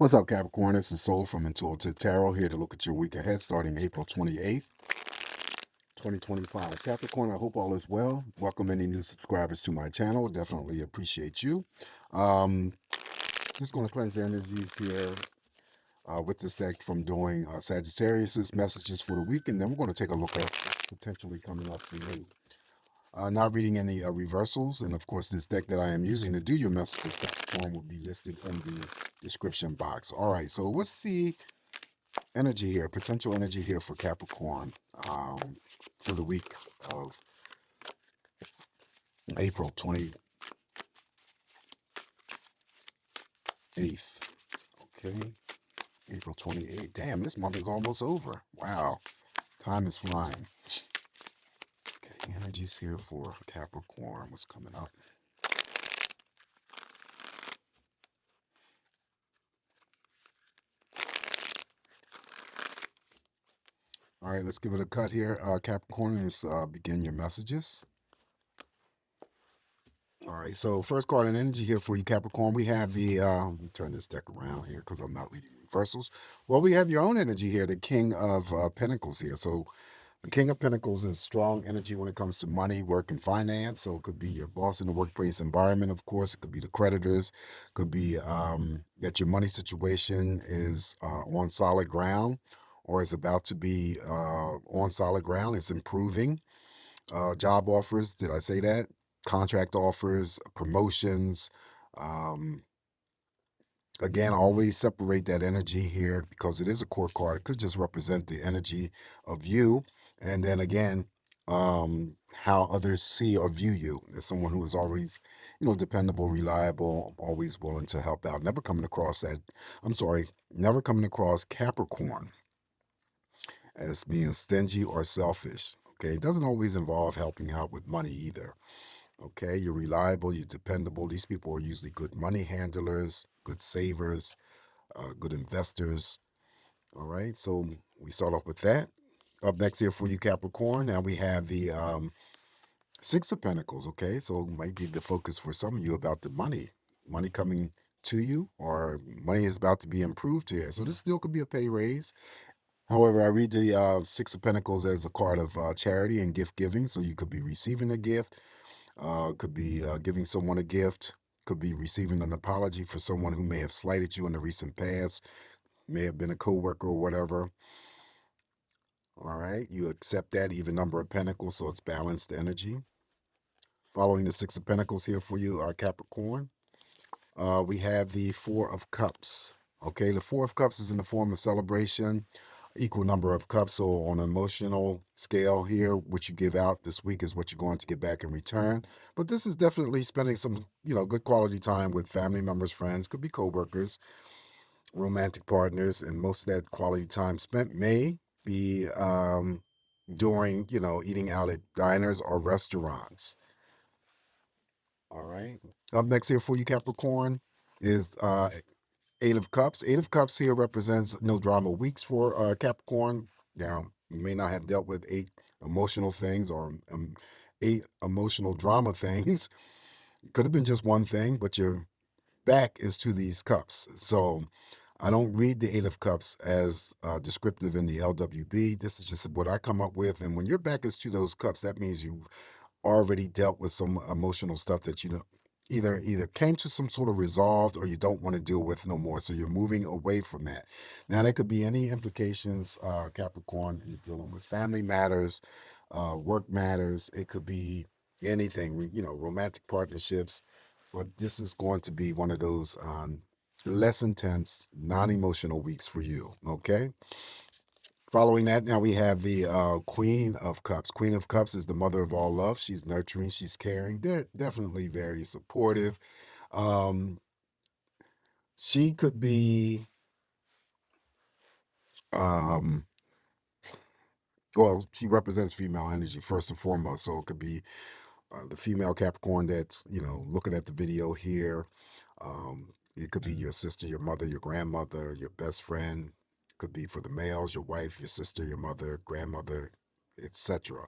What's up, Capricorn? This is Soul from Intuitive Tarot here to look at your week ahead starting April 28th, 2025. Capricorn, I hope all is well. Welcome any new subscribers to my channel. Definitely appreciate you. Just going to cleanse the energies here with this deck from doing Sagittarius's messages for the week, and then we're going to take a look at potentially coming up for you. Not reading any reversals, and of course this deck that I am using to do your messages, Capricorn, will be listed in the description box. All right, so what's the energy here, potential energy here for Capricorn for the week of April 28th? Okay, April 28th. Damn, this month is almost over. Wow, time is flying. Okay, energies here for Capricorn. What's coming up? All right, let's give it a cut here. Capricorn, let's begin your messages. All right, so first card in energy here for you, Capricorn. We have the, let me turn this deck around here because I'm not reading reversals. Well, we have your own energy here, the King of Pentacles here. So the King of Pentacles is strong energy when it comes to money, work, and finance. So it could be your boss in the workplace environment, of course. It could be the creditors. It could be that your money situation is on solid ground or is about to be on solid ground. It's improving. Job offers, did I say that? Contract offers, promotions. Um, Again, always separate that energy here because it is a court card. It could just represent the energy of you. And then again, how others see or view you as someone who is always, dependable, reliable, always willing to help out. Never coming across that, never coming across Capricorn as being stingy or selfish. Okay, it doesn't always involve helping out with money either. Okay, you're reliable, you're dependable. These people are usually good money handlers, good savers, good investors. All right, so we start off with that. Up next here for you, Capricorn. Now we have the Six of Pentacles. Okay, so might be the focus for some of you about the money coming to you, or money is about to be improved here. So this still could be a pay raise. However, I read the Six of Pentacles as a card of charity and gift giving. So you could be receiving a gift, could be giving someone a gift, could be receiving an apology for someone who may have slighted you in the recent past, may have been a coworker or whatever. All right, you accept that even number of pentacles, so it's balanced energy. Following the Six of Pentacles here for you, Capricorn, we have the Four of Cups. Okay, the Four of Cups is in the form of celebration, equal number of cups. So on an emotional scale here, what you give out this week is what you're going to get back in return. But this is definitely spending some, good quality time with family members, friends, could be co-workers, romantic partners, and most of that quality time spent may be during, eating out at diners or restaurants. All right. Up next here for you, Capricorn, is Eight of Cups. Eight of Cups here represents no drama weeks for Capricorn. Now, you may not have dealt with eight emotional things or eight emotional drama things. Could have been just one thing, but your back is to these cups. So I don't read the Eight of Cups as descriptive in the LWB. This is just what I come up with. And when your back is to those cups, that means you've already dealt with some emotional stuff that either came to some sort of resolved or you don't want to deal with no more. So you're moving away from that. Now, there could be any implications, Capricorn, in dealing with family matters, work matters. It could be anything, romantic partnerships. But this is going to be one of those less intense, non-emotional weeks for you, okay? Following that, now we have the Queen of Cups. Queen of Cups is the mother of all love. She's nurturing, she's caring. They're definitely very supportive. She could be, well, she represents female energy first and foremost. So it could be the female Capricorn that's, looking at the video here. It could be your sister, your mother, your grandmother, your best friend. It could be for the males, your wife, your sister, your mother, grandmother, etc.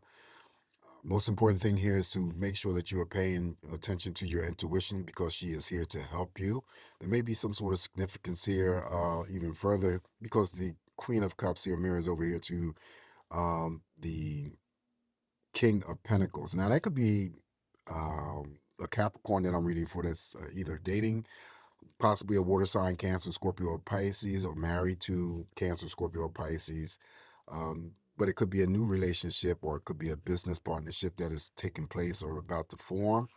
Most important thing here is to make sure that you are paying attention to your intuition because she is here to help you. There may be some sort of significance here, even further, because the Queen of Cups here mirrors over here to the King of Pentacles. Now, that could be a Capricorn that I'm reading for that's either dating, possibly a water sign, Cancer, Scorpio, or Pisces, or married to Cancer, Scorpio, or Pisces. But it could be a new relationship, or it could be a business partnership that is taking place or about to form.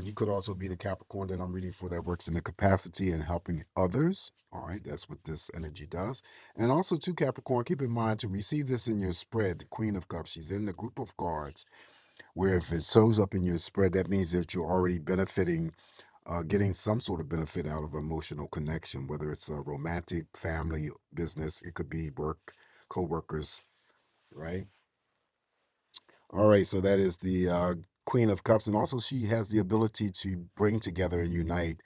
You could also be the Capricorn that I'm reading for that works in the capacity and helping others. All right, that's what this energy does. And also, to Capricorn, keep in mind to receive this in your spread, the Queen of Cups. She's in the group of cards where if it shows up in your spread, that means that you're already benefiting, getting some sort of benefit out of emotional connection, whether it's a romantic, family, business. It could be work, co-workers, right? All right, so that is the Queen of Cups, and also she has the ability to bring together and unite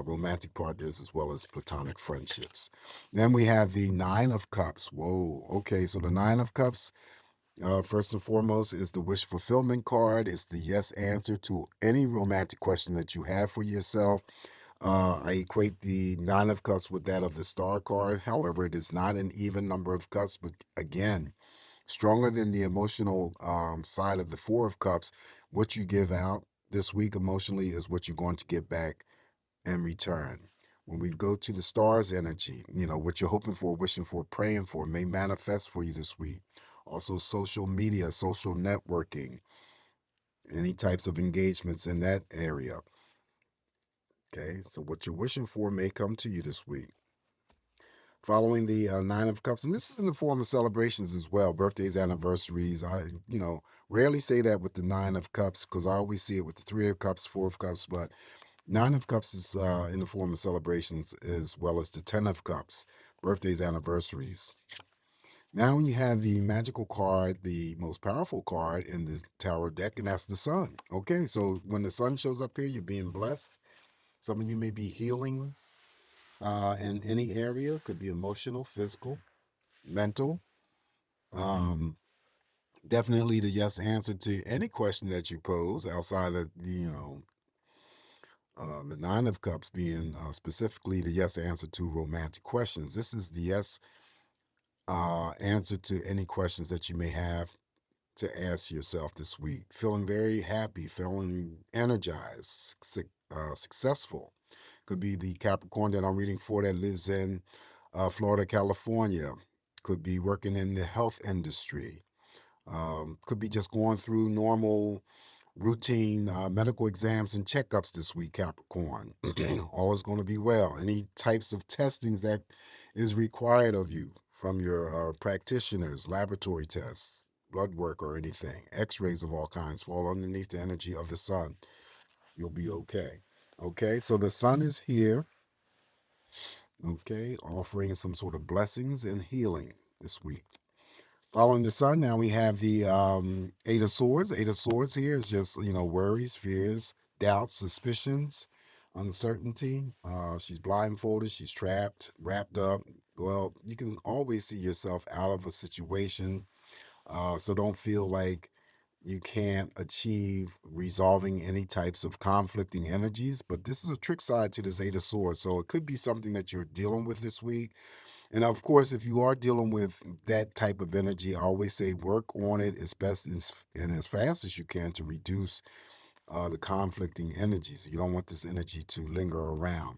romantic partners as well as platonic friendships. Then we have the Nine of Cups. Whoa, okay, so the Nine of Cups, first and foremost, is the wish fulfillment card. It's the yes answer to any romantic question that you have for yourself. I equate the Nine of Cups with that of the Star card. However, it is not an even number of cups, but again, stronger than the emotional side of the Four of Cups. What you give out this week emotionally is what you're going to get back in return. When we go to the stars energy, what you're hoping for, wishing for, praying for may manifest for you this week. Also, social media, social networking, any types of engagements in that area. Okay, so what you're wishing for may come to you this week. Following the Nine of Cups, and this is in the form of celebrations as well, birthdays, anniversaries. I rarely say that with the Nine of Cups because I always see it with the Three of Cups, Four of Cups, but Nine of Cups is in the form of celebrations as well as the Ten of Cups, birthdays, anniversaries. Now, when you have the magical card, the most powerful card in the tarot deck, and that's the Sun. Okay, so when the Sun shows up here, you're being blessed. Some of you may be healing in any area, could be emotional, physical, mental. Um, Definitely the yes answer to any question that you pose outside of the Nine of Cups being specifically the yes answer to romantic questions. This is the yes answer to any questions that you may have to ask yourself this week. Feeling very happy, feeling energized, successful. Could be the Capricorn that I'm reading for that lives in Florida, California. Could be working in the health industry. Could be just going through normal routine medical exams and checkups this week, Capricorn. All is going to be well. Any types of testings that is required of you from your practitioners, laboratory tests, blood work, or anything, x-rays of all kinds fall underneath the energy of the Sun. You'll be okay. Okay, so the Sun is here, okay, offering some sort of blessings and healing this week. Following the Sun, now we have the Eight of Swords. Eight of Swords here is just, worries, fears, doubts, suspicions, uncertainty. She's blindfolded, she's trapped, wrapped up. Well, you can always see yourself out of a situation, so don't feel like you can't achieve resolving any types of conflicting energies. But this is a trick side to this Eight of Swords, so it could be something that you're dealing with this week. And of course, if you are dealing with that type of energy, I always say work on it as best and as fast as you can to reduce the conflicting energies. You don't want this energy to linger around.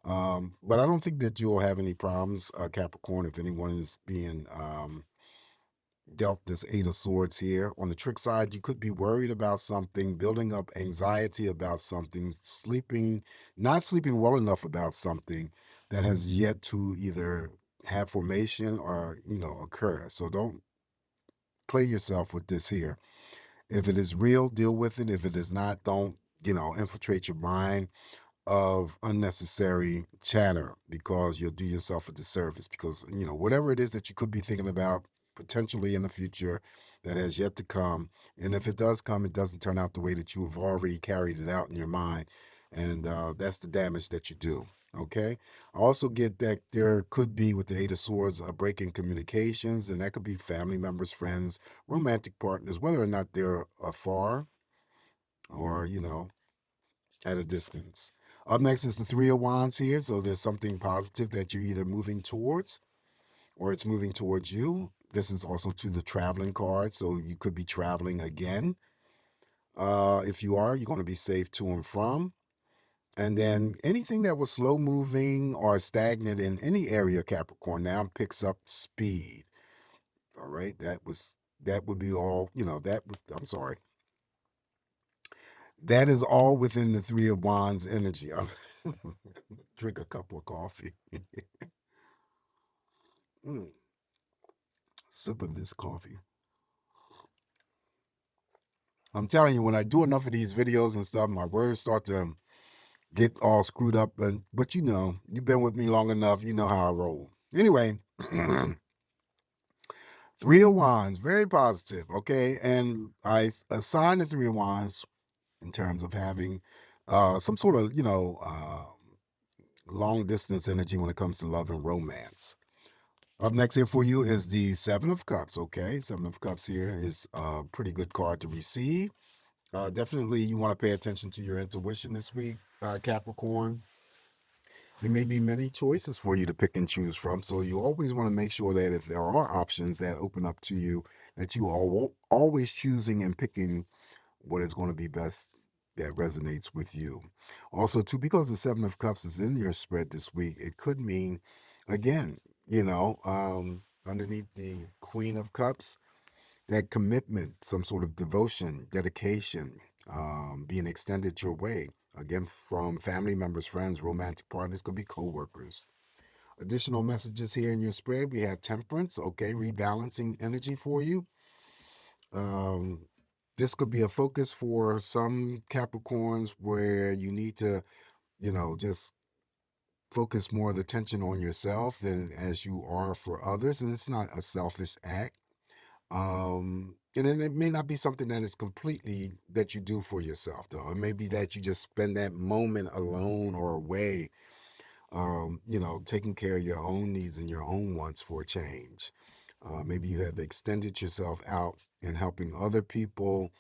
But I don't think that you'll have any problems, Capricorn, if anyone is being dealt this Eight of Swords here. On the trick side, you could be worried about something, building up anxiety about something, not sleeping well enough about something that has yet to either have formation or, occur. So don't play yourself with this here. If it is real, deal with it. If it is not, don't, infiltrate your mind of unnecessary chatter because you'll do yourself a disservice because, whatever it is that you could be thinking about potentially in the future that has yet to come. And if it does come, it doesn't turn out the way that you have already carried it out in your mind. And that's the damage that you do. Okay. I also get that there could be, with the Eight of Swords, a break in communications, and that could be family members, friends, romantic partners, whether or not they're afar or, at a distance. Up next is the Three of Wands here. So there's something positive that you're either moving towards or it's moving towards you. This is also to the traveling card. So you could be traveling again. If you are, you're going to be safe to and from. And then anything that was slow moving or stagnant in any area, Capricorn, now picks up speed. All right. That would be all, I'm sorry. That is all within the Three of Wands energy. Drink a cup of coffee. Sip of this coffee. I'm telling you, when I do enough of these videos and stuff, my words start to get all screwed up. But you've been with me long enough. You know how I roll. Anyway, Three of Wands, very positive. Okay, and I assign the Three of Wands in terms of having some sort of long distance energy when it comes to love and romance. Up next here for you is the Seven of Cups. Okay, Seven of Cups here is a pretty good card to receive. Definitely, you want to pay attention to your intuition this week, Capricorn. There may be many choices for you to pick and choose from, so you always want to make sure that if there are options that open up to you, that you are always choosing and picking what is going to be best that resonates with you. Also, too, because the Seven of Cups is in your spread this week, it could mean, again, underneath the Queen of Cups, that commitment, some sort of devotion, dedication, being extended your way. Again, from family members, friends, romantic partners, could be co-workers. Additional messages here in your spread. We have temperance, okay, rebalancing energy for you. This could be a focus for some Capricorns where you need to, just focus more of the attention on yourself than as you are for others. And it's not a selfish act. And then it may not be something that is completely that you do for yourself, though. It may be that you just spend that moment alone or away, taking care of your own needs and your own wants for a change. Maybe you have extended yourself out and helping other people,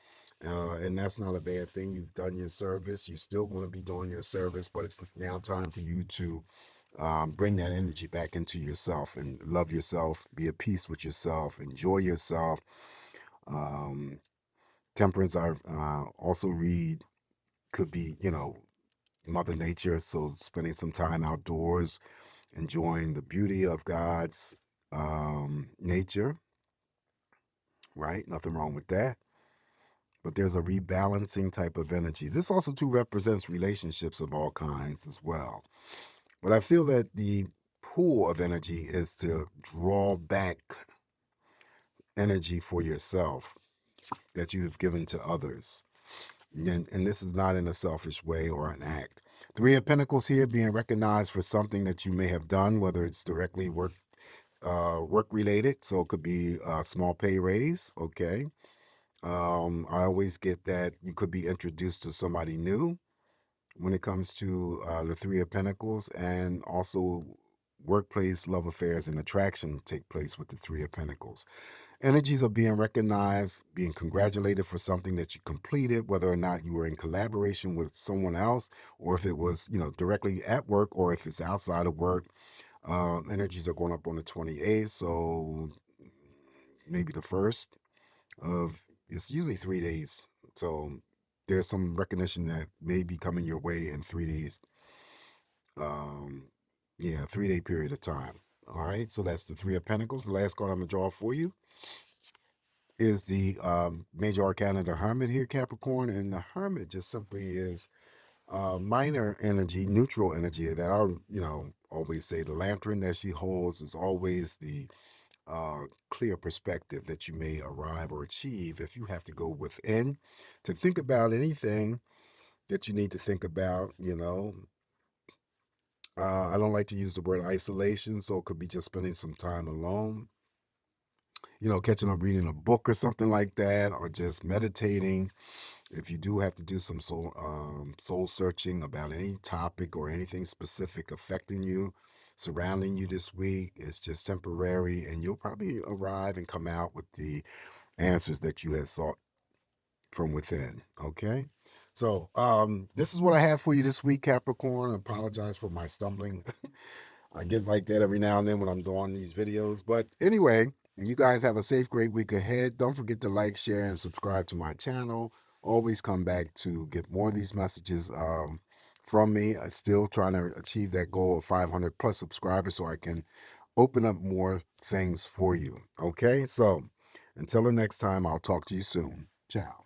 and that's not a bad thing. You've done your service. You're still going to be doing your service, but it's now time for you to bring that energy back into yourself and love yourself, be at peace with yourself, enjoy yourself. Temperance, I also read, could be, Mother Nature. So spending some time outdoors, enjoying the beauty of God's nature, right? Nothing wrong with that. But there's a rebalancing type of energy. This also too represents relationships of all kinds as well. But I feel that the pool of energy is to draw back energy for yourself that you have given to others. And this is not in a selfish way or an act. Three of Pentacles here being recognized for something that you may have done, whether it's directly work related. So it could be a small pay raise. Okay. I always get that you could be introduced to somebody new when it comes to the Three of Pentacles, and also workplace love affairs and attraction take place with the Three of Pentacles. Energies are being recognized, being congratulated for something that you completed, whether or not you were in collaboration with someone else, or if it was, directly at work, or if it's outside of work. Energies are going up on the 28th, so maybe the first of, it's usually 3 days. So there's some recognition that may be coming your way in 3 days. 3-day period of time. All right, so that's the Three of Pentacles. The last card I'm going to draw for you is the major arcana, the Hermit here, Capricorn. And the Hermit just simply is minor energy, neutral energy that I, always say the lantern that she holds is always the clear perspective that you may arrive or achieve if you have to go within to think about anything that you need to think about. I don't like to use the word isolation, so it could be just spending some time alone, catching up reading a book or something like that, or just meditating, If you do have to do some soul searching about any topic or anything specific affecting you, surrounding you this week, it's just temporary, and you'll probably arrive and come out with the answers that you had sought from within. Okay. So this is what I have for you this week, Capricorn. I apologize for my stumbling. I get like that every now and then when I'm doing these videos. But anyway, you guys have a safe, great week ahead. Don't forget to like, share, and subscribe to my channel. Always come back to get more of these messages from me. I'm still trying to achieve that goal of 500 plus subscribers so I can open up more things for you. Okay, so until the next time, I'll talk to you soon. Ciao.